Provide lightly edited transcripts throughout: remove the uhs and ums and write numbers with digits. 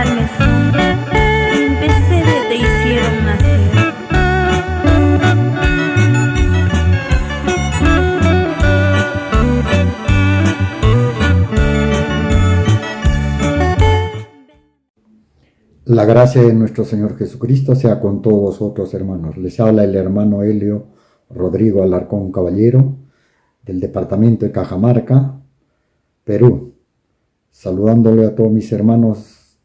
darme sombra, y en pesebre te hicieron nacer. La gracia de nuestro Señor Jesucristo sea con todos vosotros, hermanos. Les habla el hermano Helio Rodrigo Alarcón Caballero, del departamento de Cajamarca, Perú. Saludándole a todos mis hermanos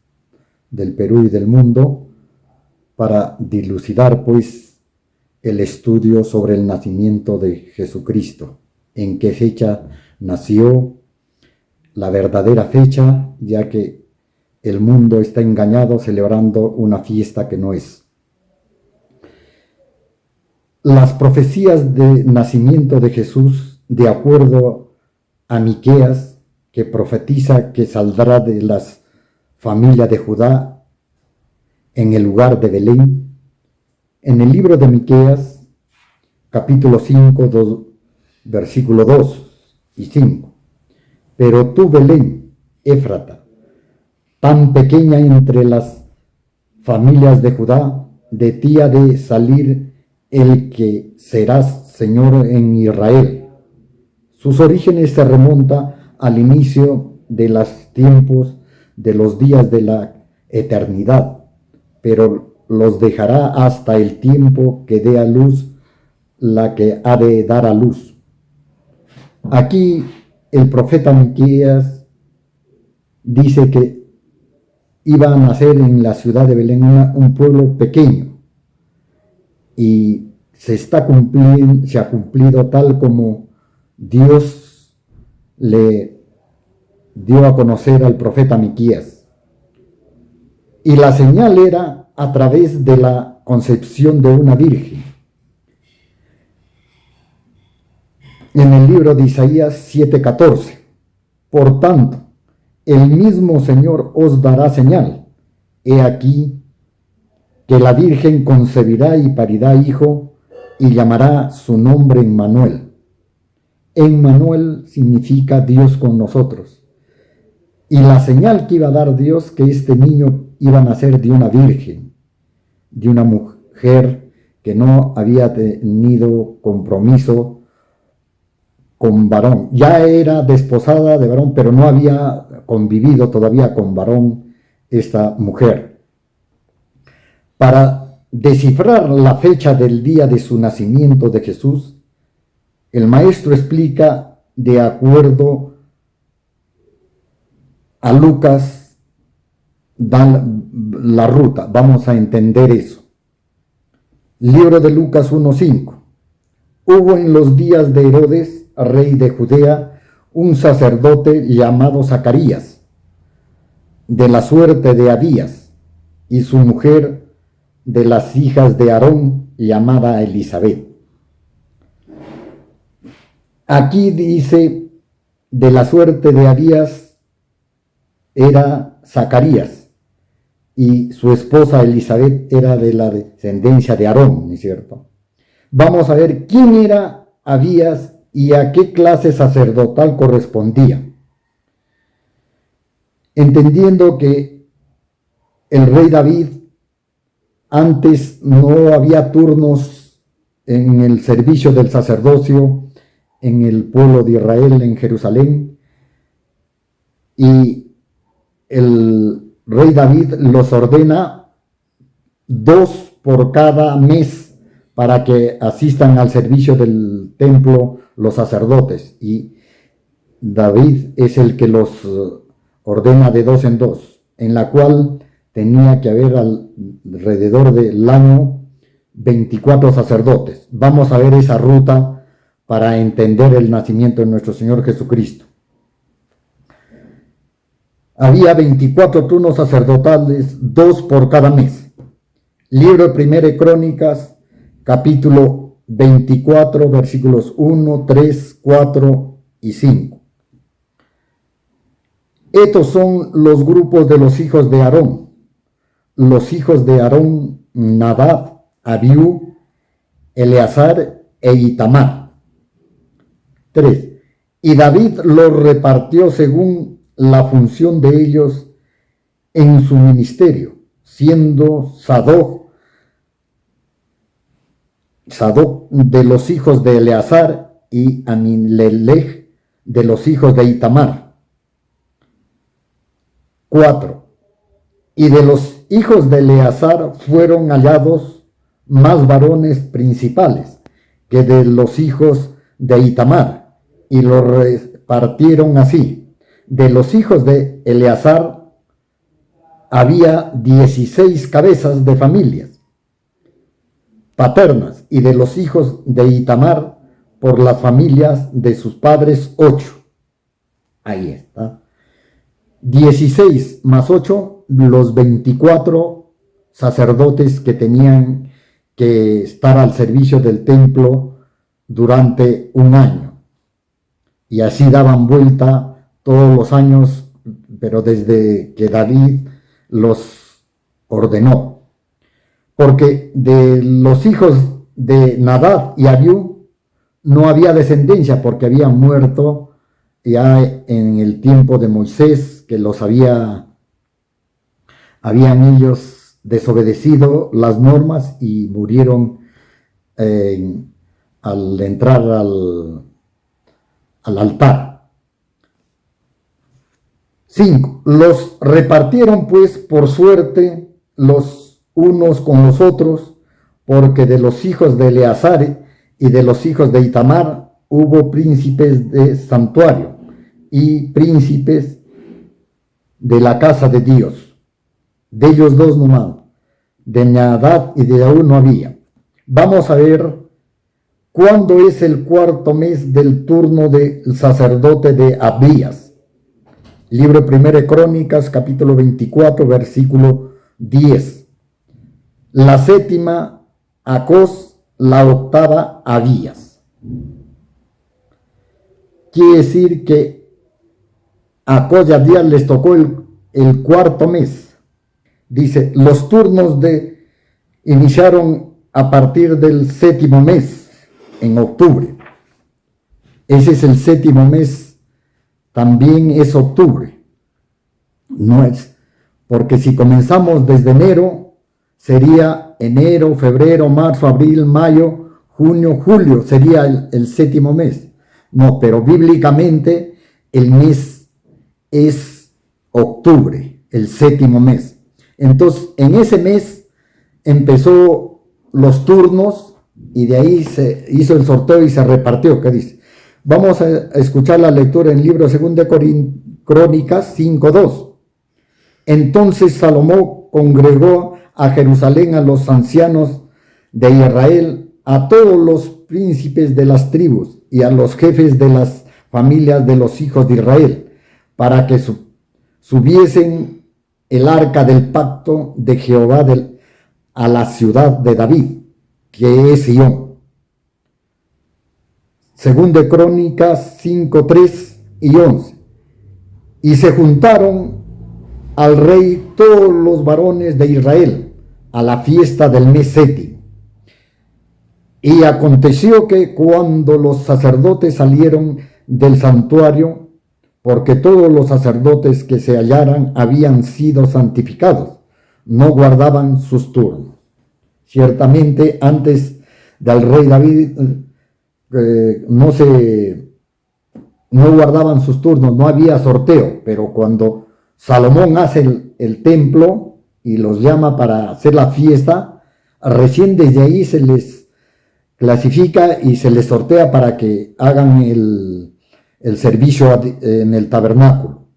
del Perú y del mundo para dilucidar, pues, el estudio sobre el nacimiento de Jesucristo. En qué fecha nació, la verdadera fecha, ya que el mundo está engañado celebrando una fiesta que no es. Las profecías de nacimiento de Jesús, de acuerdo a Miqueas, que profetiza que saldrá de las familias de Judá en el lugar de Belén, en el libro de Miqueas, capítulo 5, versículo 2 y 5. Pero tú, Belén, Éfrata, tan pequeña entre las familias de Judá, de ti ha de salir el que serás Señor en Israel. Sus orígenes se remontan al inicio de los tiempos, de los días de la eternidad, pero los dejará hasta el tiempo que dé a luz la que ha de dar a luz. Aquí el profeta Miqueas dice que iba a nacer en la ciudad de Belén un pueblo pequeño, y se ha cumplido tal como Dios le dio a conocer al profeta Miqueas. Y la señal era a través de la concepción de una virgen. En el libro de Isaías 7:14, por tanto, el mismo Señor os dará señal. He aquí que la Virgen concebirá y parirá hijo, y llamará su nombre Emmanuel. Emmanuel significa Dios con nosotros. Y la señal que iba a dar Dios, que este niño iba a nacer de una virgen, de una mujer que no había tenido compromiso con varón. Ya era desposada de varón, pero no había convivido todavía con varón esta mujer. Para descifrar la fecha del día de su nacimiento de Jesús, el maestro explica de acuerdo a Lucas, da la ruta. Vamos a entender eso. Libro de Lucas 1:5. Hubo en los días de Herodes, rey de Judea, un sacerdote llamado Zacarías, de la suerte de Abías, y su mujer de las hijas de Aarón, llamada Elizabeth. Aquí dice, de la suerte de Abías era Zacarías, y su esposa Elizabeth era de la descendencia de Aarón, ¿no es cierto? Vamos a ver quién era Abías y a qué clase sacerdotal correspondía. Entendiendo que el rey David, antes no había turnos en el servicio del sacerdocio en el pueblo de Israel, en Jerusalén, y el rey David los ordena 2 por cada mes para que asistan al servicio del templo los sacerdotes, y David es el que los ordena de 2 en 2, en la cual tenía que haber alrededor del año 24 sacerdotes. Vamos a ver esa ruta para entender el nacimiento de nuestro Señor Jesucristo. Había 24 turnos sacerdotales, 2 por cada mes. Libro de Primera de Crónicas, capítulo 24, versículos 1, 3, 4 y 5. Estos son los grupos de los hijos de Aarón. Los hijos de Aarón: Nadab, Abiú, Eleazar e Itamar. 3. Y David los repartió según la función de ellos en su ministerio, siendo Sadoc de los hijos de Eleazar y Amilelej de los hijos de Itamar. 4. Y de los hijos de Eleazar fueron hallados más varones principales que de los hijos de Itamar, y lo repartieron así. De los hijos de Eleazar había 16 cabezas de familias paternas, y de los hijos de Itamar, por las familias de sus padres, 8. Ahí está. 16 más 8, los 24 sacerdotes que tenían que estar al servicio del templo durante un año. Y así daban vuelta todos los años, pero desde que David los ordenó. Porque de los hijos de Nadab y Abiú no había descendencia, porque habían muerto ya en el tiempo de Moisés, que los habían ellos desobedecido las normas y murieron al entrar al altar. 5. Los repartieron pues por suerte los unos con los otros, porque de los hijos de Eleazar y de los hijos de Itamar hubo príncipes de santuario y príncipes de la casa de Dios. De ellos dos nomás, de Nadab y de Abiú no había. Vamos a ver cuándo es el cuarto mes del turno del sacerdote de Abías. Libro 1 de Crónicas, capítulo 24, versículo 10. La séptima, Acos; la octava, Abías. Quiere decir que a Acos y Abías les tocó el cuarto mes. Dice, los turnos iniciaron a partir del séptimo mes, en octubre. Ese es el séptimo mes, también es octubre. No es, porque si comenzamos desde enero, sería enero, febrero, marzo, abril, mayo, junio, julio, sería el séptimo mes. No, pero bíblicamente el mes es octubre, el séptimo mes. Entonces, en ese mes empezó los turnos y de ahí se hizo el sorteo y se repartió. ¿Qué dice? Vamos a escuchar la lectura en el libro 2 de Crónicas 5:2. Entonces Salomón congregó a Jerusalén a los ancianos de Israel, a todos los príncipes de las tribus y a los jefes de las familias de los hijos de Israel, para que subiesen el arca del pacto de Jehová a la ciudad de David, que es Sión. Según de Crónicas 5:3 y 11. Y se juntaron al rey todos los varones de Israel a la fiesta del mes séptimo. Y aconteció que cuando los sacerdotes salieron del santuario, porque todos los sacerdotes que se hallaran habían sido santificados, no guardaban sus turnos. Ciertamente antes del rey David no guardaban sus turnos, no había sorteo, pero cuando Salomón hace el templo y los llama para hacer la fiesta, recién desde ahí se les clasifica y se les sortea para que hagan el servicio en el tabernáculo.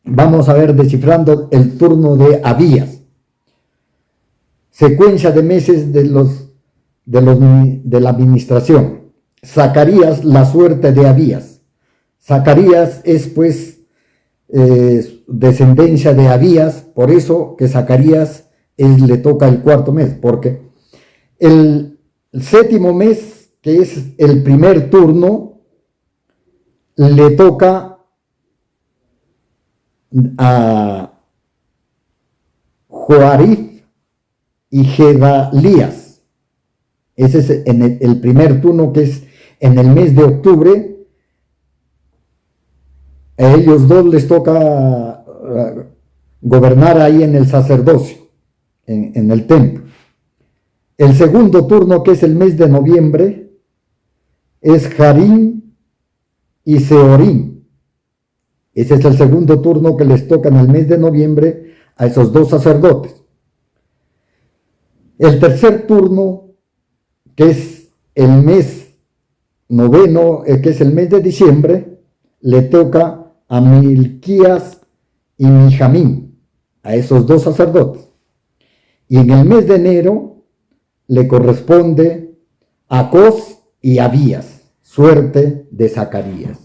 Vamos a ver descifrando el turno de Abías. Secuencia de meses de la administración. Zacarías, la suerte de Abías. Zacarías es pues descendencia de Abías, por eso que Zacarías le toca el cuarto mes, porque el séptimo mes, que es el primer turno, le toca a Joarif y Gedalías. Ese es en el primer turno, que es en el mes de octubre. A ellos dos les toca gobernar ahí en el sacerdocio, en el templo. El segundo turno, que es el mes de noviembre, es Harim y Seorim. Ese es el segundo turno que les toca en el mes de noviembre a esos dos sacerdotes. El tercer turno, que es el mes noveno, que es el mes de diciembre, le toca a Milquías y Mijamín, a esos dos sacerdotes. Y en el mes de enero le corresponde a Acos y Abías, suerte de Zacarías.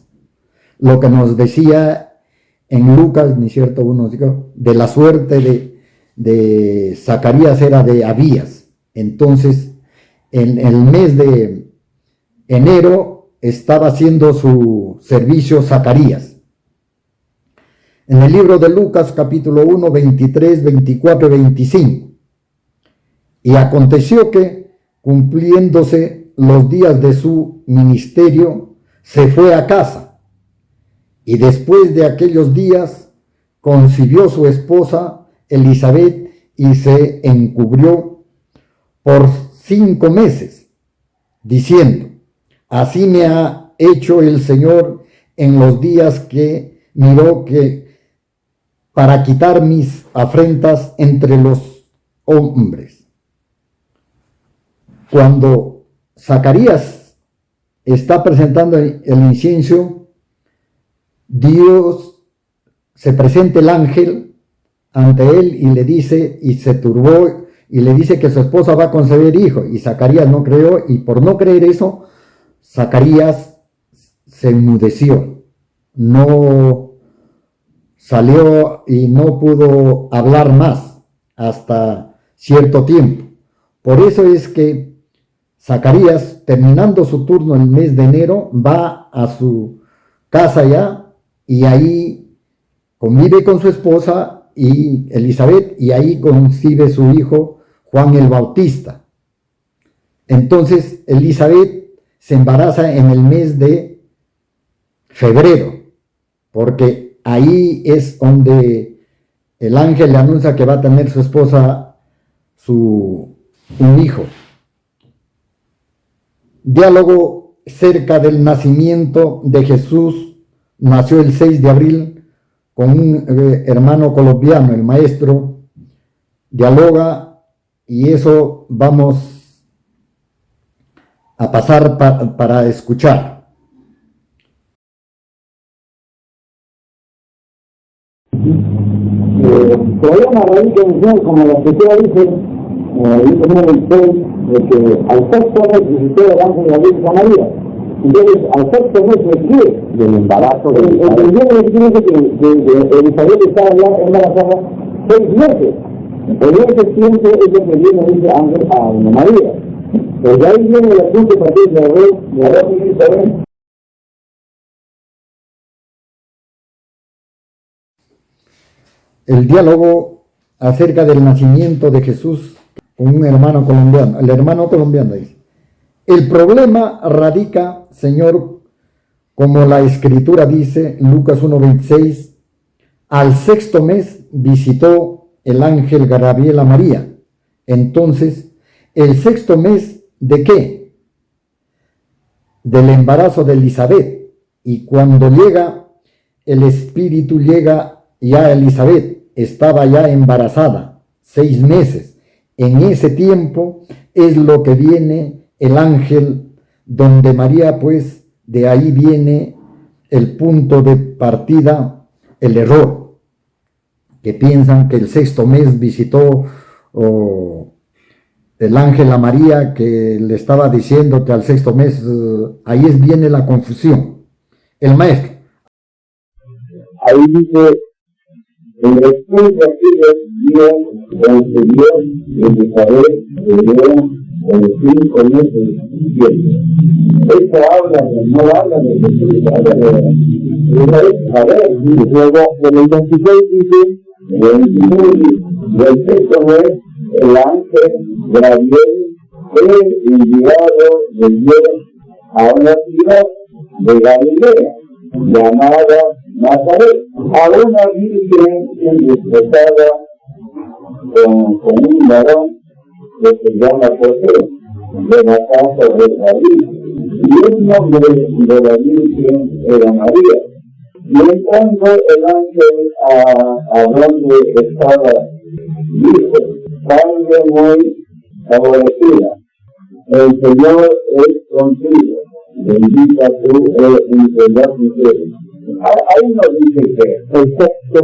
Lo que nos decía en Lucas, ¿no es cierto? Uno dijo, de la suerte de Zacarías era de Abías. Entonces, en el mes de enero estaba haciendo su servicio Zacarías. En el libro de Lucas, capítulo 1, 23, 24 y 25. Y aconteció que, cumpliéndose los días de su ministerio, se fue a casa. Y después de aquellos días, concibió su esposa Elizabeth y se encubrió por 5 meses, diciendo: así me ha hecho el Señor en los días que miró que para quitar mis afrentas entre los hombres. Cuando Zacarías está presentando el incienso, Dios se presenta el ángel ante él y le dice, y se turbó, y le dice que su esposa va a concebir hijo, y Zacarías no creyó, y por no creer eso, Zacarías se enmudeció, no salió y no pudo hablar más hasta cierto tiempo. Por eso es que Zacarías, terminando su turno el mes de enero, va a su casa ya y ahí convive con su esposa y Elizabeth, y ahí concibe su hijo Juan el Bautista. Entonces Elizabeth se embaraza en el mes de febrero, porque ahí es donde el ángel le anuncia que va a tener su esposa un hijo. Diálogo cerca del nacimiento de Jesús. Nació el 6 de abril con un hermano colombiano, el maestro dialoga, y eso vamos a pasar para escuchar. Todavía una raíz que decía, como la escritura dice, dice número 6, de que al sexto mes visitó el ángel de la Virgen María. Entonces, al sexto mes de qué? Del embarazo de Elizabeth. El día dice que Elizabeth estaba ya embarazada 6 meses. En ese tiempo es lo que viene, dice ángel a Doña María. Pues de ahí viene el asunto para que de Elizabeth. El diálogo acerca del nacimiento de Jesús con un hermano colombiano. El hermano colombiano dice: el problema radica, Señor, como la escritura dice, Lucas 1:26, al sexto mes visitó el ángel Gabriel a María. Entonces, ¿el sexto mes de qué? Del embarazo de Elizabeth. Y cuando llega, el espíritu llega ya a Elizabeth. Estaba ya embarazada, 6 meses. En ese tiempo es lo que viene el ángel, donde María, pues, de ahí viene el punto de partida, el error, que piensan que el sexto mes visitó el ángel a María, que le estaba diciendo que al sexto mes, ahí viene la confusión. El maestro. Ahí dice: después de aquellos días, concedió Elizabeth le dieron 5 meses de tiempo. Esto no habla de Jesús, habla de Elizabeth. A ver, y luego en el 26 dice: del sexto mes, el ángel Gabriel fue enviado de Dios a una ciudad de Galilea llamada Nazaret, a una virgen desposada con un varón que se llama José, de la casa de David, y el nombre de la virgen era María. Y entrando el ángel a donde estaba, dijo: salve muy favorecida, el Señor es contigo, bendita tú eres entre las mujeres. Ahí no dice que el sexto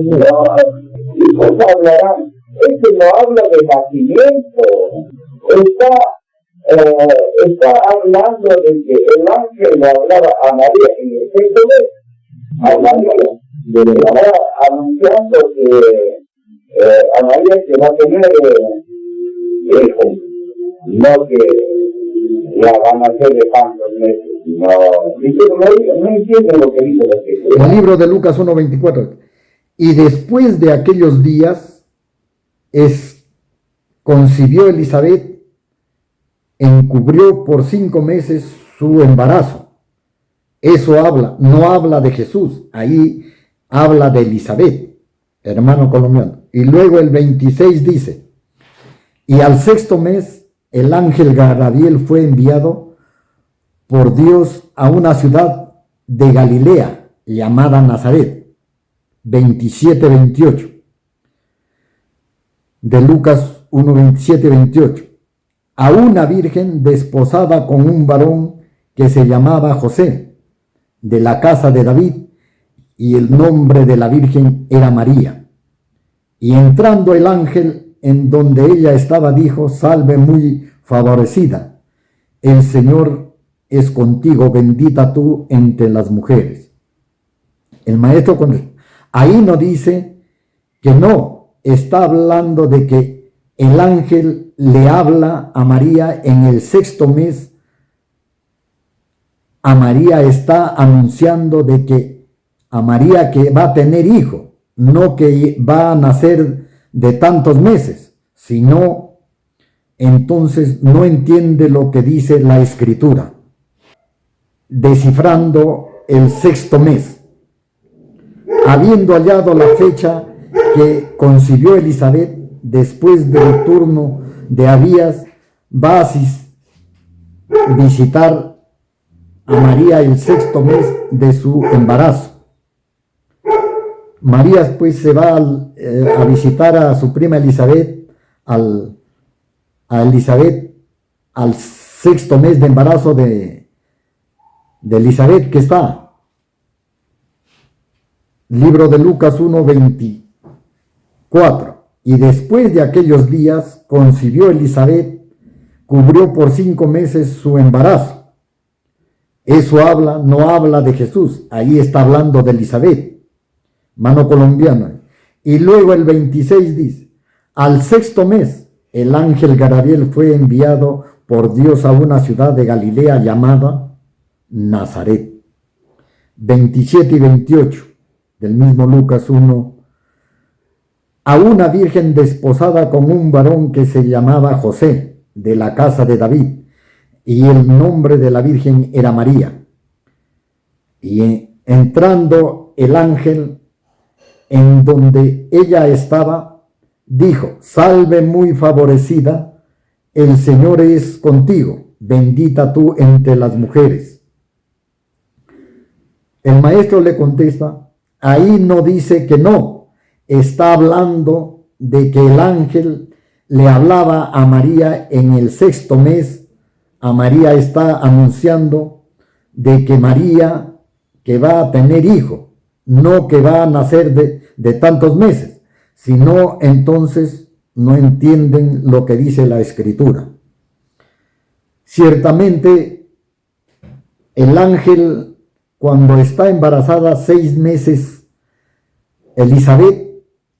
hijos hablarán. Este no habla de nacimiento, está hablando de que el ángel le hablaba a María en el sexto mes, hablando anunciando que a María que va a tener hijos, no que la van a hacer de tantos meses. No entiende lo que dice la Escritura. El libro de Lucas 1:24. Y después de aquellos días concibió Elizabeth, encubrió por 5 meses su embarazo. Eso no habla de Jesús, ahí habla de Elizabeth, hermano colombiano. Y luego el 26 dice: y al 6º mes el ángel Gabriel fue enviado por Dios a una ciudad de Galilea llamada Nazaret. 27-28 de Lucas 1:27-28. A una virgen desposada con un varón que se llamaba José, de la casa de David, y el nombre de la virgen era María. Y entrando el ángel en donde ella estaba, dijo: salve muy favorecida, el Señor es contigo, bendita tú entre las mujeres. El maestro ahí no dice que no, está hablando de que el ángel le habla a María en el 6º mes. A María está anunciando de que a María que va a tener hijo, no que va a nacer de tantos meses, sino entonces no entiende lo que dice la Escritura, descifrando el 6º mes. Habiendo hallado la fecha que concibió Elizabeth, después del turno de Abías, va a visitar a María el 6º mes de su embarazo. María pues se va a visitar a su prima Elizabeth, a Elizabeth al 6º mes de embarazo de Elizabeth, que está. Libro de Lucas 1:24. Y después de aquellos días concibió Elizabeth, cubrió por 5 meses su embarazo. Eso no habla de Jesús, ahí está hablando de Elizabeth, mano colombiana. Y luego el 26 dice: al 6º mes el ángel Gabriel fue enviado por Dios a una ciudad de Galilea llamada Nazaret. 27 y 28 del mismo Lucas 1. A una virgen desposada con un varón que se llamaba José, de la casa de David, y el nombre de la virgen era María. Y entrando el ángel en donde ella estaba, dijo: salve muy favorecida, el Señor es contigo, bendita tú entre las mujeres. El maestro le contesta: ahí no dice que no, está hablando de que el ángel le hablaba a María en el 6º mes. A María está anunciando de que María que va a tener hijo, no que va a nacer de tantos meses, sino entonces no entienden lo que dice la Escritura. Ciertamente el ángel, cuando está embarazada 6 meses, Elizabeth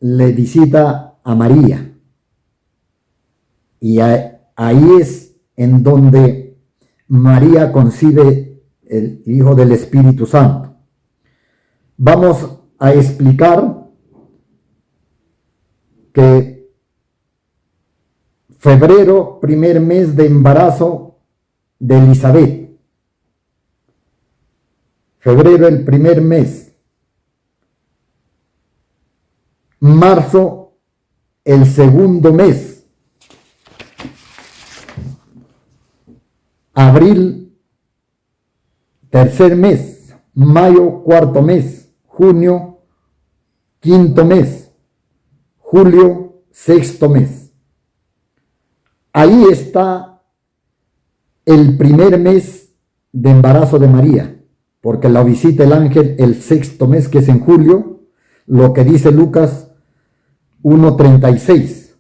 le visita a María, y ahí es en donde María concibe el Hijo del Espíritu Santo. Vamos a explicar que febrero, primer mes de embarazo de Elizabeth. Febrero, el primer mes. Marzo, el segundo mes. Abril, tercer mes. Mayo, cuarto mes. Junio, quinto mes. Julio, sexto mes. Ahí está el primer mes de embarazo de María, porque la visita el ángel el sexto mes, que es en julio, lo que dice Lucas 1:36.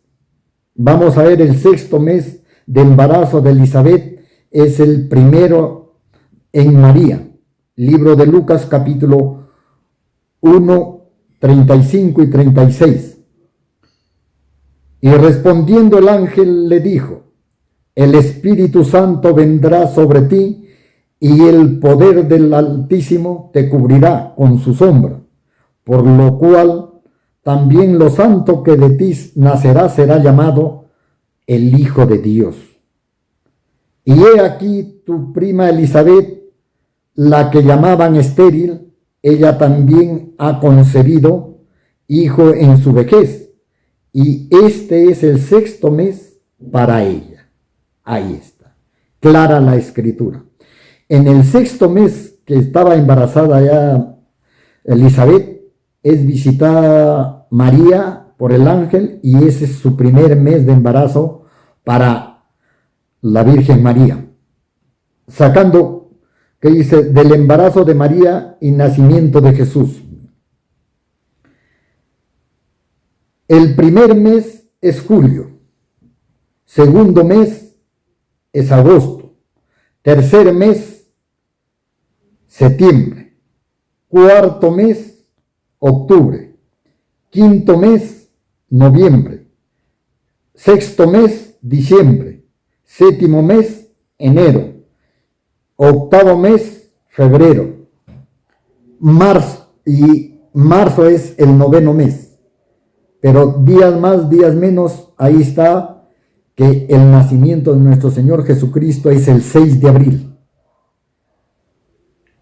Vamos a ver, el sexto mes de embarazo de Elizabeth es el primero en María. Libro de Lucas, capítulo 1, 35 y 36. Y respondiendo el ángel le dijo: el Espíritu Santo vendrá sobre ti, y el poder del Altísimo te cubrirá con su sombra, por lo cual también lo santo que de ti nacerá será llamado el Hijo de Dios. Y he aquí tu prima Elizabeth, la que llamaban estéril, ella también ha concebido hijo en su vejez, y este es el sexto mes para ella. Ahí está, clara la escritura. En el sexto mes que estaba embarazada ya Elizabeth, es visitada María por el ángel, y ese es su primer mes de embarazo para la Virgen María. Sacando, que dice, del embarazo de María y nacimiento de Jesús. El primer mes es julio, segundo mes es agosto, tercer mes septiembre, cuarto mes octubre, quinto mes noviembre, sexto mes diciembre, séptimo mes enero, octavo mes febrero, marzo es el noveno mes. Pero días más, días menos, ahí está que el nacimiento de nuestro Señor Jesucristo es el 6 de abril.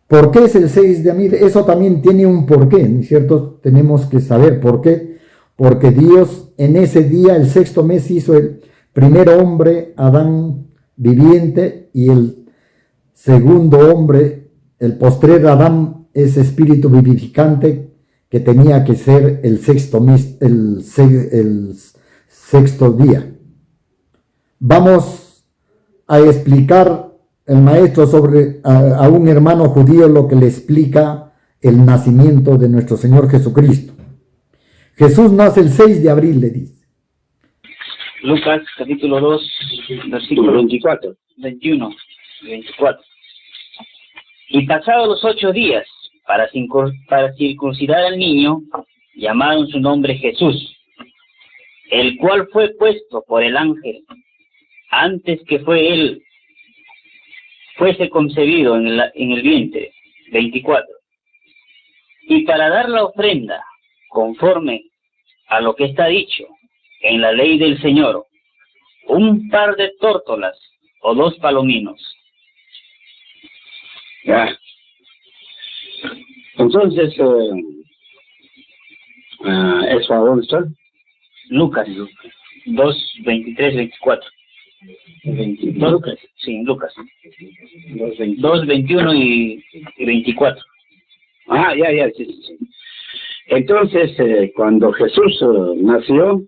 ¿Por qué es el 6 de abril? Eso también tiene un porqué, ¿no es cierto? Tenemos que saber por qué. Porque Dios en ese día, el sexto mes, hizo el primer hombre, Adán viviente, y el segundo hombre, el postrer Adán, es espíritu vivificante, que tenía que ser el sexto mes, el sexto día. Vamos a explicar el maestro sobre a un hermano judío lo que le explica el nacimiento de nuestro Señor Jesucristo. Jesús nace el 6 de abril, le dice. Lucas capítulo 2, versículo 24, 21 y 24. Y pasados los 8 días, para circuncidar al niño, llamaron su nombre Jesús, el cual fue puesto por el ángel antes que fuese concebido en el vientre. 24. Y para dar la ofrenda, conforme a lo que está dicho en la ley del Señor, un par de tórtolas o 2 palominos. Ya. Entonces, ¿eso a dónde está? Lucas 2, 23, 24. Lucas. Sí, Lucas 2, 21 y 24. Ah, ya, sí. Entonces, cuando Jesús nació,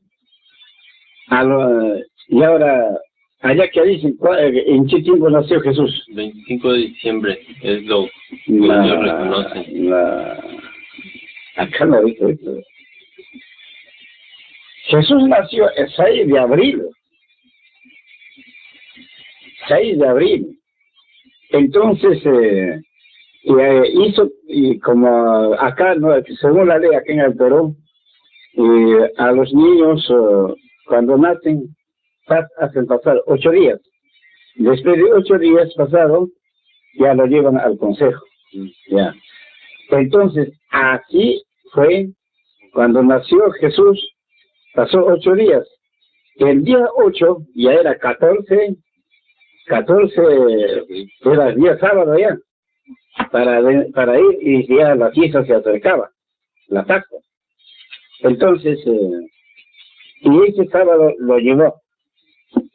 y ahora, allá que dicen, ¿en qué tiempo nació Jesús? 25 de diciembre es lo que ellos reconocen. Acá lo dijo esto. Jesús nació el 6 de abril. 6 de abril. Entonces, hizo, y como acá, ¿no?, según la ley aquí en el Perú, a los niños, cuando nacen, hacen pasar 8 días. Después de 8 días pasados, ya lo llevan al consejo. Ya. Entonces, así fue cuando nació Jesús, pasó 8 días. El día 8 ya era 14, era el día sábado ya, para ir, y ya la fiesta se acercaba, la Pascua. Entonces, y ese sábado lo llevó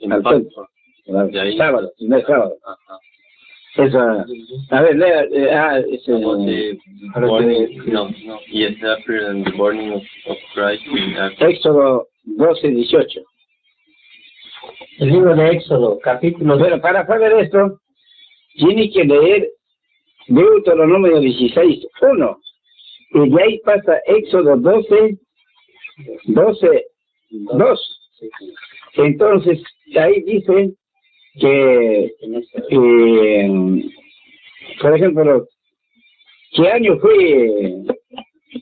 al templo. De ahí. Sábado, primer sábado. Ajá. Esa, a ver, lea, ese, About the morning, no. Yes, after the morning of Christ, we have Éxodo 12:18. El libro de Éxodo, capítulo Pero para saber esto, tiene que leer Deuteronomio 16:1. Y de ahí pasa Éxodo 12:2. Entonces, ahí dice que, por ejemplo, ¿qué año fue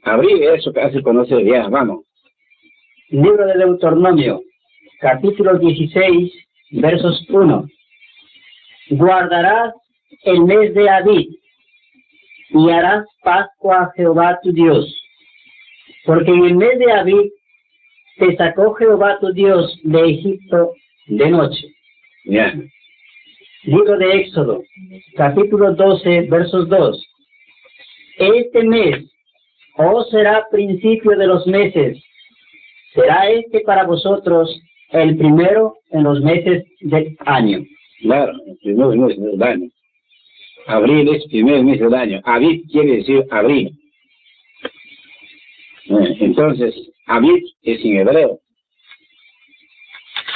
abril? Eso casi conoce ya, vamos. Libro de Deuteronomio, capítulo 16, versos 1. Guardarás el mes de Abib y harás Pascua a Jehová tu Dios, porque en el mes de Abib te sacó Jehová tu Dios de Egipto de noche. Ya. Libro de Éxodo, capítulo 12, versos 2. Este mes os será principio de los meses. Será este para vosotros el primero en los meses del año. Claro, el primer mes del año. Abril es el primer mes del año. Abib quiere decir abril. Entonces, Abib es en hebreo.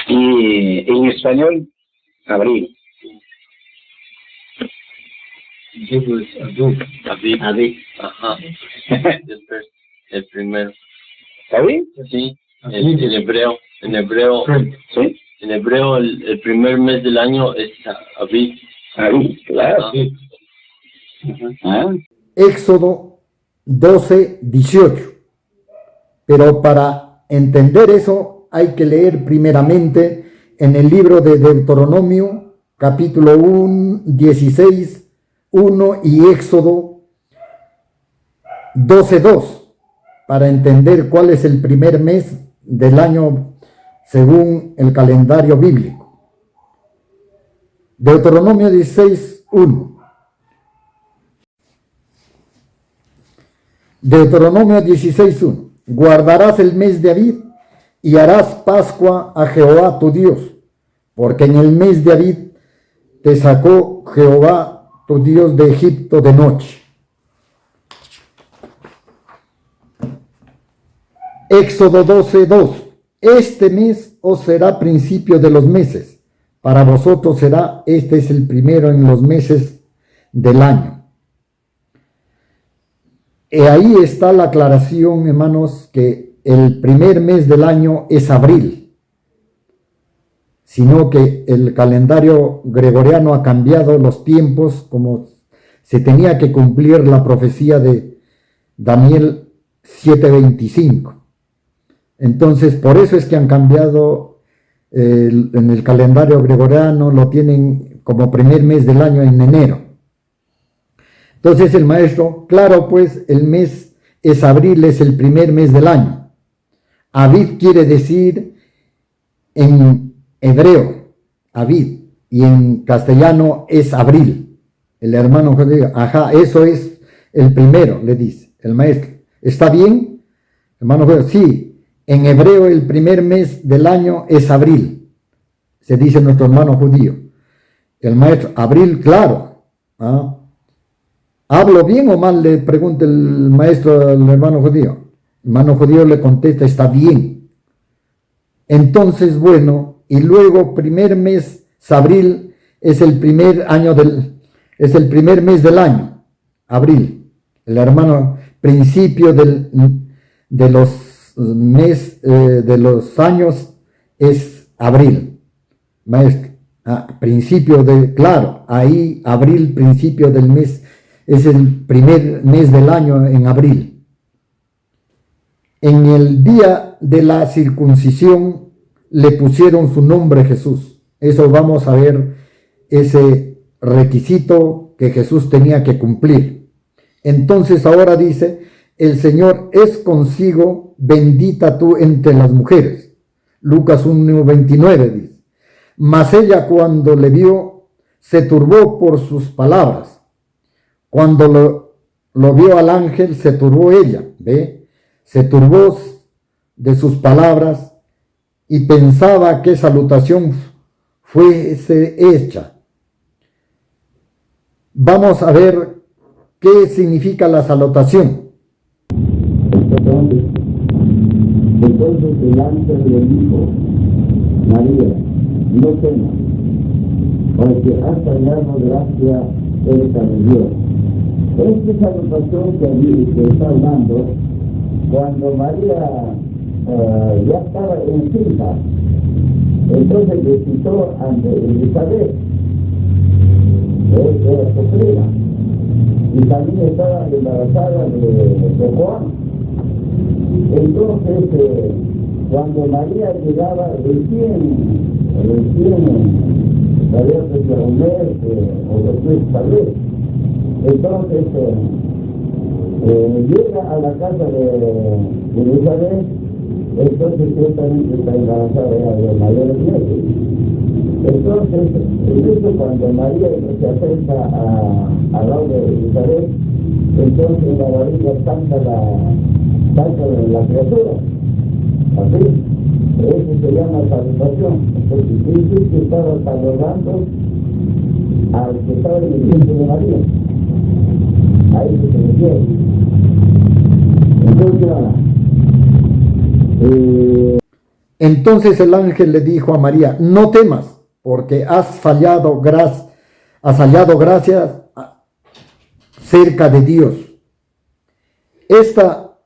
Y en español, abril. Abib. Ajá. El primero. ¿Abib? Sí, en hebreo. En hebreo, Sí. en hebreo el primer mes del año es Abib. Abib, claro. Ajá. Ah, Éxodo 12:18. Pero para entender eso hay que leer primeramente en el libro de Deuteronomio, capítulo 16:1 y Éxodo 12:2, para entender cuál es el primer mes del año según el calendario bíblico. Deuteronomio 16:1. Deuteronomio 16:1. Guardarás el mes de Abib y harás Pascua a Jehová tu Dios, porque en el mes de Abib te sacó Jehová tu Dios de Egipto de noche. Éxodo 12:2. Este mes os será principio de los meses. Para vosotros será, este es el primero en los meses del año. Y ahí está la aclaración, hermanos, que el primer mes del año es abril, sino que el calendario gregoriano ha cambiado los tiempos, como se tenía que cumplir la profecía de Daniel 7:25. Entonces, por eso es que han cambiado en el calendario gregoriano, lo tienen como primer mes del año en enero. Entonces el maestro, claro, pues el mes es abril, es el primer mes del año. Abib quiere decir en hebreo, Abib, y en castellano es abril. El hermano judío, ajá, eso es el primero, le dice el maestro. ¿Está bien? Hermano judío, sí, en hebreo el primer mes del año es abril, se dice nuestro hermano judío. El maestro, abril, claro. ¿Ah? ¿Hablo bien o mal?, le pregunta el maestro al hermano judío. El hermano judío le contesta, está bien. Entonces, bueno, y luego primer mes, abril, es el primer mes del año, abril. El hermano, principio de los años es abril, maestro. Principio claro, ahí abril, principio del mes, es el primer mes del año en abril. En el día de la circuncisión le pusieron su nombre Jesús. Eso vamos a ver, ese requisito que Jesús tenía que cumplir. Entonces ahora dice, el Señor es consigo, bendita tú entre las mujeres. Lucas 1:29 dice. Mas ella cuando le vio, se turbó por sus palabras. Cuando lo vio al ángel, se turbó ella, ¿ve? Se turbó de sus palabras y pensaba qué salutación fuese hecha. Vamos a ver qué significa la salutación. Entonces el ángel le dijo: María, no temas, porque has hallado gracia cerca de Dios. Esta salutación que está hablando, cuando María ya estaba encinta, entonces le citó ante Elizabeth, que era su prima, y también estaba embarazada de Juan. Entonces, cuando María llegaba recién había pasado un mes o después tal vez, entonces llega a la casa de Elizabeth, entonces ciertamente está embarazada ya de mayores meses. Entonces, incluso cuando María se acerca al lado de Elizabeth, entonces la barriga salta la criatura, así, eso se llama salutación. Entonces Jesús que estaba saludando al que estaba en el vientre de María, a eso se refiere. Entonces el ángel le dijo a María: no temas, porque has hallado gracia cerca de Dios. Esta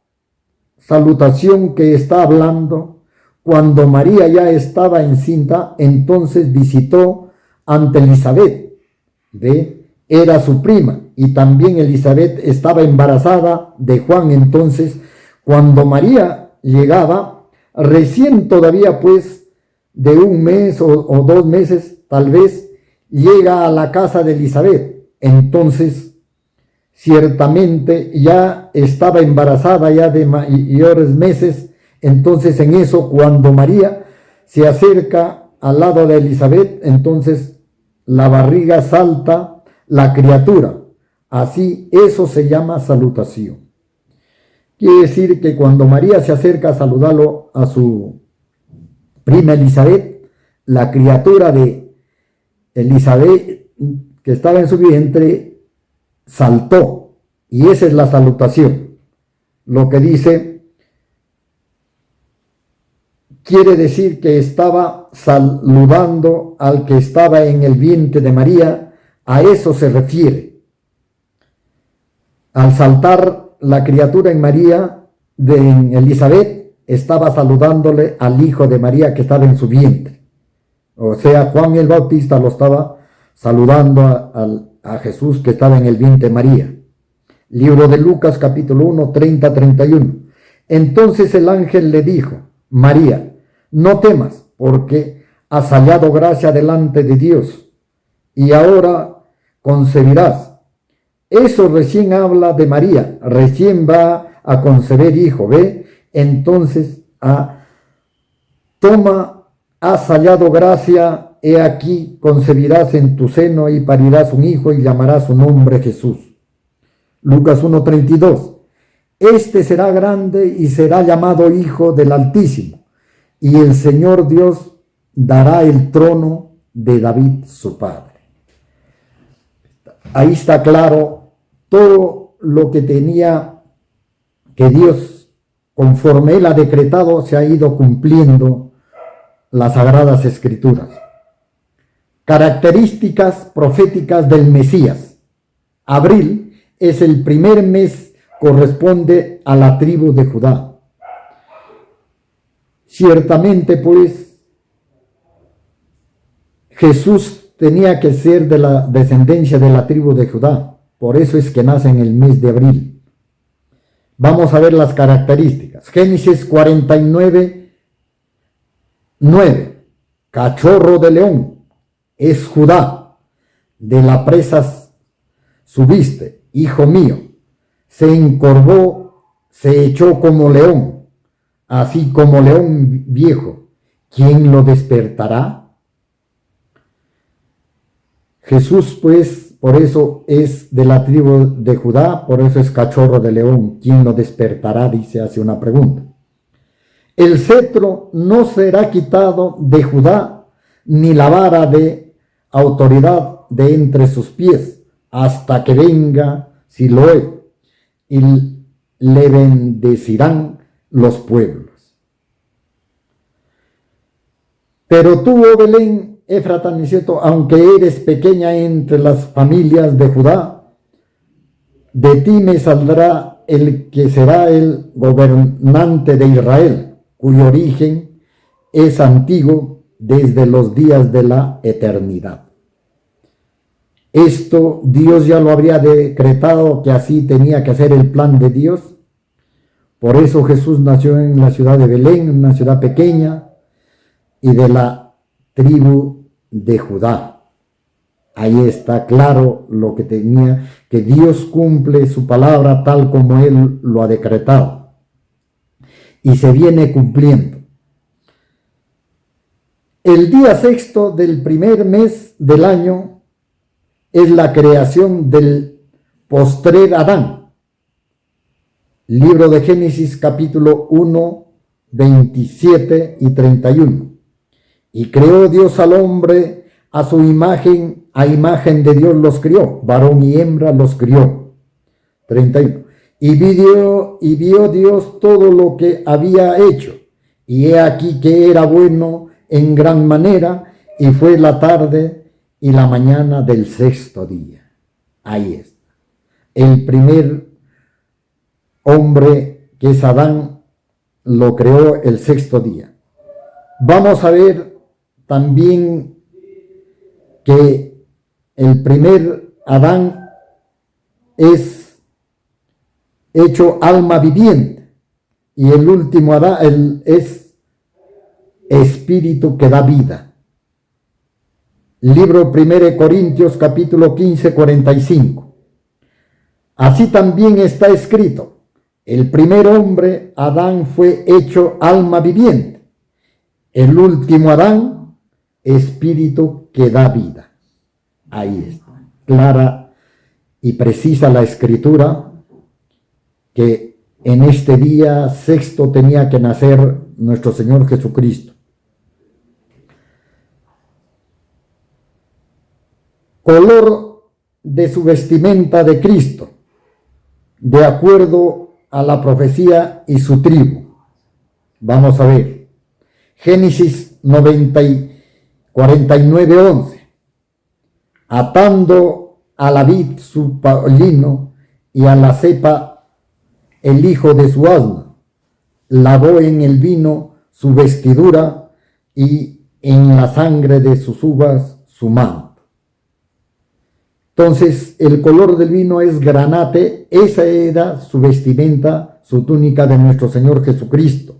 salutación que está hablando, cuando María ya estaba encinta, entonces visitó ante Elizabeth, era su prima, y también Elizabeth estaba embarazada de Juan. Entonces, cuando María llegaba, recién todavía pues de un mes o 2 meses, tal vez, llega a la casa de Elizabeth. Entonces, ciertamente ya estaba embarazada ya de mayores meses. Entonces en eso, cuando María se acerca al lado de Elizabeth, entonces la barriga salta la criatura. Así, eso se llama salutación. Quiere decir que cuando María se acerca a saludarlo a su prima Elizabeth, la criatura de Elizabeth que estaba en su vientre saltó, y esa es la salutación. Lo que dice quiere decir que estaba saludando al que estaba en el vientre de María. A eso se refiere. Al saltar la criatura en María, en Elizabeth, estaba saludándole al hijo de María que estaba en su vientre. O sea, Juan el Bautista lo estaba saludando a Jesús que estaba en el vientre de María. Libro de Lucas, capítulo 1, 30-31. Entonces el ángel le dijo: María, no temas, porque has hallado gracia delante de Dios, y ahora concebirás. Eso recién habla de María, recién va a concebir hijo, Entonces, has hallado gracia, he aquí, concebirás en tu seno y parirás un hijo y llamarás su nombre Jesús. Lucas 1:32. Este será grande y será llamado Hijo del Altísimo, y el Señor Dios dará el trono de David su padre. Ahí está claro todo lo que tenía que Dios, conforme Él ha decretado, se ha ido cumpliendo las Sagradas Escrituras. Características proféticas del Mesías. Abril es el primer mes, corresponde a la tribu de Judá. Ciertamente, pues, Jesús tenía que ser de la descendencia de la tribu de Judá. Por eso es que nace en el mes de abril. Vamos a ver las características. Génesis 49, 9. Cachorro de león. Es Judá. De la presa subiste, hijo mío. Se encorvó, se echó como león, así como león viejo. ¿Quién lo despertará? Jesús, pues, por eso es de la tribu de Judá, por eso es cachorro de león. ¿Quién lo despertará? Dice, hace una pregunta. El cetro no será quitado de Judá, ni la vara de autoridad de entre sus pies, hasta que venga Siloé, y le bendecirán los pueblos. Pero tú, oh Belén, Efrata, Nisieto, aunque eres pequeña entre las familias de Judá, de ti me saldrá el que será el gobernante de Israel, cuyo origen es antiguo desde los días de la eternidad. Esto Dios ya lo habría decretado, que así tenía que hacer el plan de Dios. Por eso Jesús nació en la ciudad de Belén, una ciudad pequeña, y de la tribu de Judá. Ahí está claro lo que tenía, que Dios cumple su palabra tal como Él lo ha decretado. Y se viene cumpliendo. El día sexto del primer mes del año es la creación del postrer Adán. Libro de Génesis capítulo 1, 27 y 31. Y creó Dios al hombre a su imagen, a imagen de Dios los crió, varón y hembra los crió. 31. Y vio Dios todo lo que había hecho, y he aquí que era bueno en gran manera, y fue la tarde y la mañana del sexto día. Ahí está. El primer hombre, que es Adán, lo creó el sexto día. Vamos a ver también que el primer Adán es hecho alma viviente, y el último Adán es espíritu que da vida. Libro 1 Corintios capítulo 15, 45. Así también está escrito: el primer hombre, Adán, fue hecho alma viviente. El último Adán, espíritu que da vida. Ahí está, clara y precisa la escritura, que en este día sexto tenía que nacer nuestro Señor Jesucristo. Color de su vestimenta de Cristo, de acuerdo a la profecía y su tribu. Vamos a ver. Génesis 49, 11. Atando a la vid su palino y a la cepa el hijo de su asno, lavó en el vino su vestidura y en la sangre de sus uvas su manto. Entonces, el color del vino es granate. Esa era su vestimenta, su túnica de nuestro Señor Jesucristo.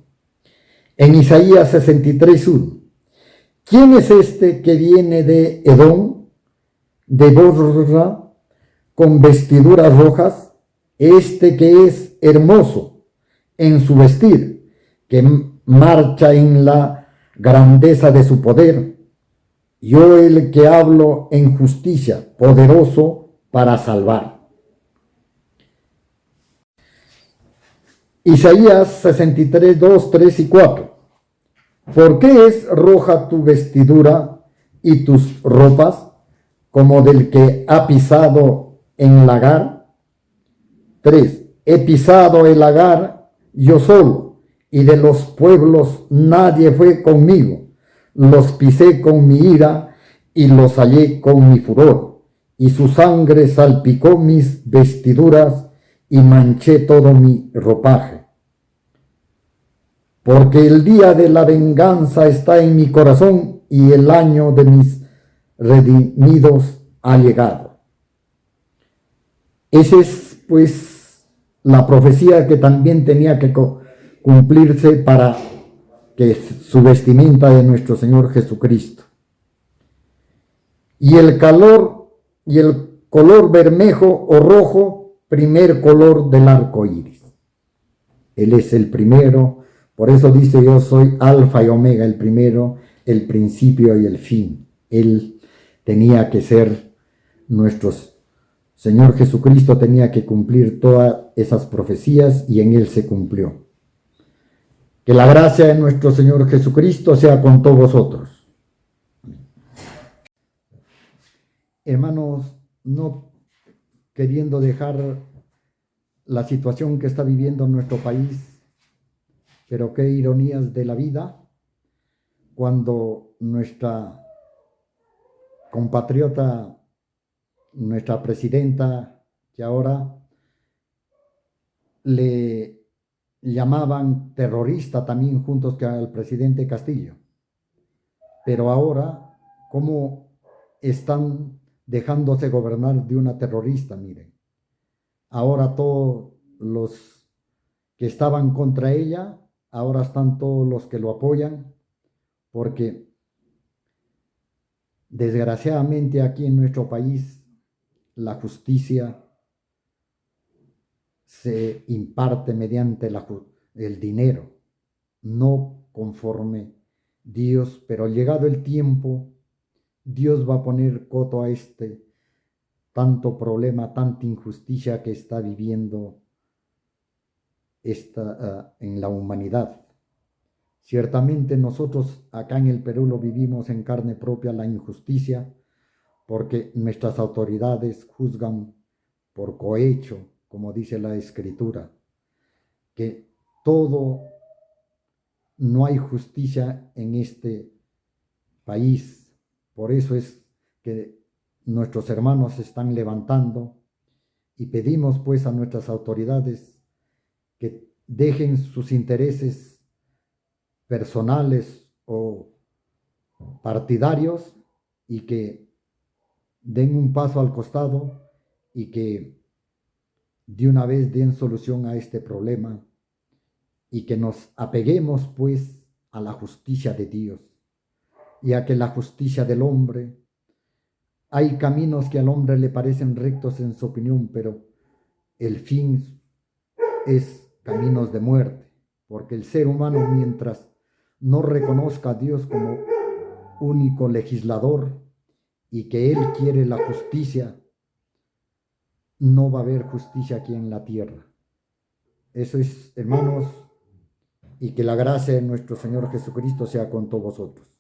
En Isaías 63:1. ¿Quién es este que viene de Edom, de Borra, con vestiduras rojas? Este que es hermoso en su vestir, que marcha en la grandeza de su poder. Yo el que hablo en justicia, poderoso para salvar. Isaías 63, 2, 3 y 4. ¿Por qué es roja tu vestidura y tus ropas, como del que ha pisado en lagar? 3. He pisado el lagar yo solo, y de los pueblos nadie fue conmigo. Los pisé con mi ira y los hallé con mi furor, y su sangre salpicó mis vestiduras y manché todo mi ropaje. Porque el día de la venganza está en mi corazón, y el año de mis redimidos ha llegado. Esa es pues la profecía que también tenía que cumplirse para que su vestimenta de nuestro Señor Jesucristo. Y el color bermejo o rojo, primer color del arco iris. Él es el primero, por eso dice: yo soy alfa y omega, el primero, el principio y el fin. Él tenía que ser nuestro Señor Jesucristo, tenía que cumplir todas esas profecías, y en él se cumplió. Que la gracia de nuestro Señor Jesucristo sea con todos vosotros. Hermanos, no queriendo dejar la situación que está viviendo nuestro país, pero qué ironías de la vida cuando nuestra compatriota, nuestra presidenta, que ahora le llamaban terrorista también juntos que al presidente Castillo. Pero ahora, ¿cómo están dejándose gobernar de una terrorista? Miren, ahora todos los que estaban contra ella, ahora están todos los que lo apoyan, porque desgraciadamente aquí en nuestro país la justicia se imparte mediante el dinero, no conforme Dios, pero llegado el tiempo, Dios va a poner coto a este tanto problema, tanta injusticia que está viviendo en la humanidad. Ciertamente nosotros acá en el Perú lo vivimos en carne propia la injusticia, porque nuestras autoridades juzgan por cohecho, como dice la Escritura, que no hay justicia en este país. Por eso es que nuestros hermanos se están levantando y pedimos pues a nuestras autoridades que dejen sus intereses personales o partidarios y que den un paso al costado y que de una vez den solución a este problema y que nos apeguemos pues a la justicia de Dios y a que la justicia del hombre, hay caminos que al hombre le parecen rectos en su opinión, pero el fin es caminos de muerte, porque el ser humano mientras no reconozca a Dios como único legislador y que Él quiere la justicia, no va a haber justicia aquí en la tierra. Eso es, hermanos, y que la gracia de nuestro Señor Jesucristo sea con todos vosotros.